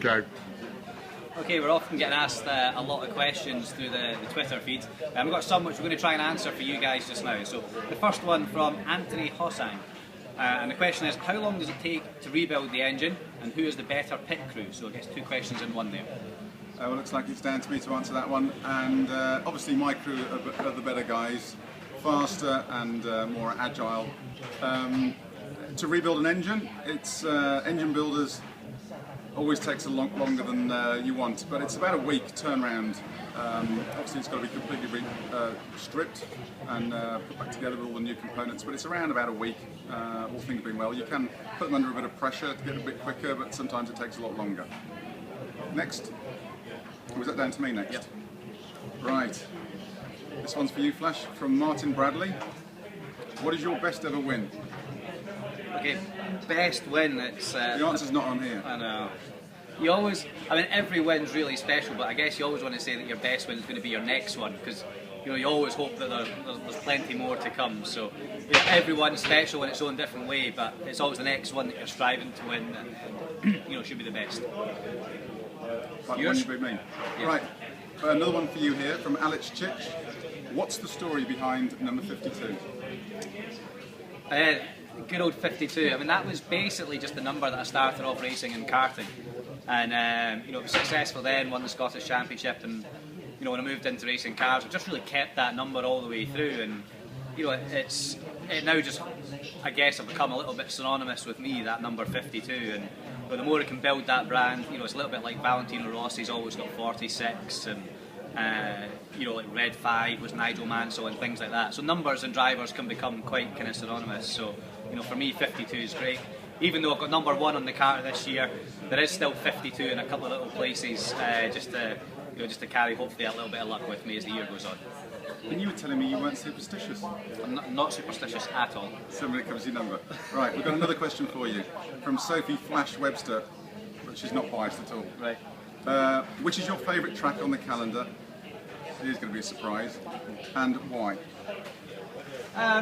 Go. Okay, we're often getting asked a lot of questions through the Twitter feed. We've got some which we're going to try and answer for you guys just now. So the first one from Anthony Hossang. And the question is, how long does it take to rebuild the engine, and who is the better pit crew? So I guess two questions in one there. Well, it looks like it's down to me to answer that one. And obviously my crew are the better guys, faster and more agile. To rebuild an engine, it's engine builders always takes a lot longer than you want, but it's about a week turnaround. Obviously it's got to be completely stripped and put back together with all the new components, but it's around about a week, all things being well. You can put them under a bit of pressure to get a bit quicker, but sometimes it takes a lot longer. Next. Was that down to me next? Yep. Right. This one's for you, Flash, from Martin Bradley. What is your best ever win? Okay, best win, it's... the answer's not on here. I know. You always, I mean, every win's really special, but I guess you always want to say that your best win is going to be your next one, because you always hope that there's plenty more to come. So every one's special in its own different way, but it's always the next one that you're striving to win, and should be the best. Like yours? The one you beat me. Yeah. Right, another one for you here from Alex Chich. What's the story behind number 52? Good old 52. I mean, that was basically just the number that I started off racing in karting, and it was successful then, won the Scottish Championship, and when I moved into racing cars, I just really kept that number all the way through, and it now just, I guess, have become a little bit synonymous with me, that number 52, and the more I can build that brand, it's a little bit like Valentino Rossi's always got 46, and like Red 5 was Nigel Mansell and things like that. So numbers and drivers can become quite kind of synonymous. So for me, 52 is great. Even though I've got number 1 on the car this year, there is still 52 in a couple of little places, just to carry hopefully a little bit of luck with me as the year goes on. And you were telling me you weren't superstitious. I'm not superstitious at all. Somebody comes your number. Right, we've got another question for you from Sophie Flash Webster, but she's not biased at all. Right. Which is your favourite track on the calendar? It is going to be a surprise. And why? I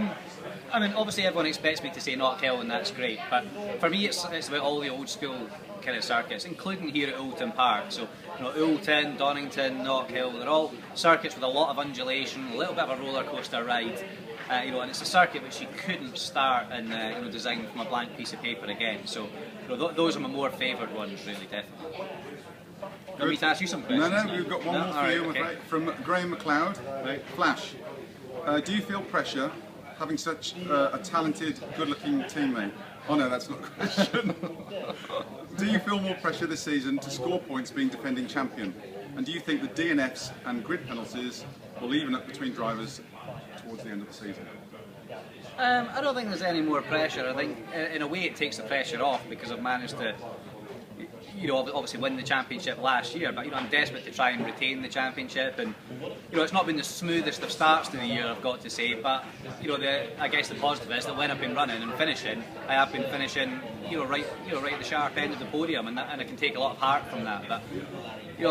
mean, obviously everyone expects me to say Knockhill, and that's great, but for me it's about all the old school kind of circuits, including here at Oulton Park. So, Oulton, Donington, Knockhill, they're all circuits with a lot of undulation, a little bit of a roller coaster ride, and it's a circuit which you couldn't start and design from a blank piece of paper again. So, those are my more favoured ones, really, definitely. Do you want me to ask you some questions? No, we've got one more for you, okay. From Graham McLeod. Right. Flash, do you feel pressure having such a talented, good-looking teammate? Oh no, that's not a question. Do you feel more pressure this season to score points being defending champion? And do you think the DNFs and grid penalties will even up between drivers towards the end of the season? I don't think there's any more pressure. I think in a way it takes the pressure off, because I've managed to obviously win the championship last year, but I'm desperate to try and retain the championship, and it's not been the smoothest of starts to the year, I've got to say, but I guess the positive is that when I've been running and finishing, I have been finishing right at the sharp end of the podium, and I can take a lot of heart from that. But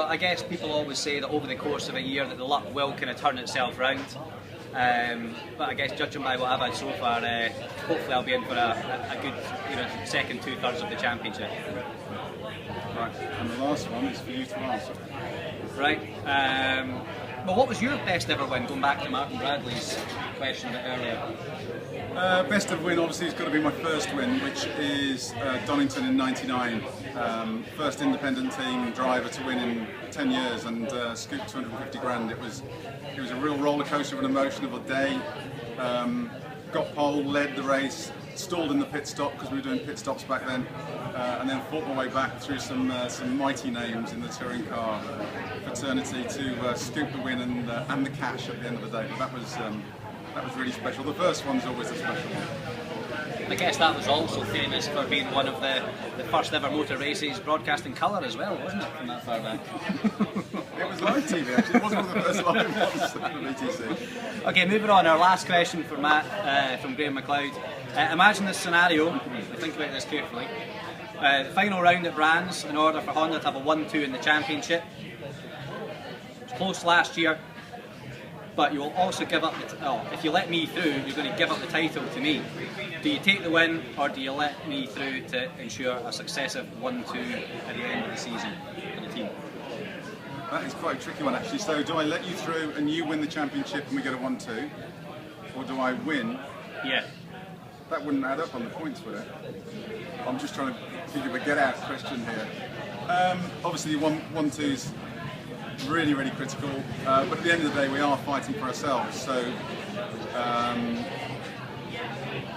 I guess people always say that over the course of a year that the luck will kind of turn itself round. But I guess judging by what I've had so far, hopefully I'll be in for a good second 2/3 of the championship. Right, and the last one is for you to answer. Right. Well, what was your best ever win, going back to Martin Bradley's question a bit earlier? Best of win, obviously, has got to be my first win, which is Donington in '99. First independent team driver to win in 10 years, and scooped 250 grand. It was a real roller coaster of an emotional day. Got pole, led the race, stalled in the pit stop because we were doing pit stops back then, and then fought my way back through some mighty names in the touring car fraternity to scoop the win and the cash at the end of the day. But that was really special. The first one's always a special one. I guess that was also famous for being one of the first ever motor races broadcast in colour as well, wasn't it, from that far back? It was live TV actually, it wasn't one of the first live ones from ETC. Okay, moving on, our last question for Matt from Graham McLeod. Imagine this scenario, think about this carefully. The final round at Brands, in order for Honda to have a 1-2 in the championship. It was close last year. but you will also give up if you let me through, you're going to give up the title to me. Do you take the win, or do you let me through to ensure a successive 1-2 at the end of the season for the team? That is quite a tricky one, actually. So do I let you through and you win the championship and we get a 1-2, or do I win? Yeah. That wouldn't add up on the points, would it? I'm just trying to think of a get-out question here. Obviously, 1-2's really, really critical, but at the end of the day, we are fighting for ourselves. So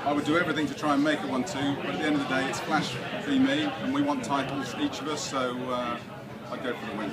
I would do everything to try and make a 1-2, but at the end of the day, it's Flash v me, and we want titles, each of us. So I'd go for the win.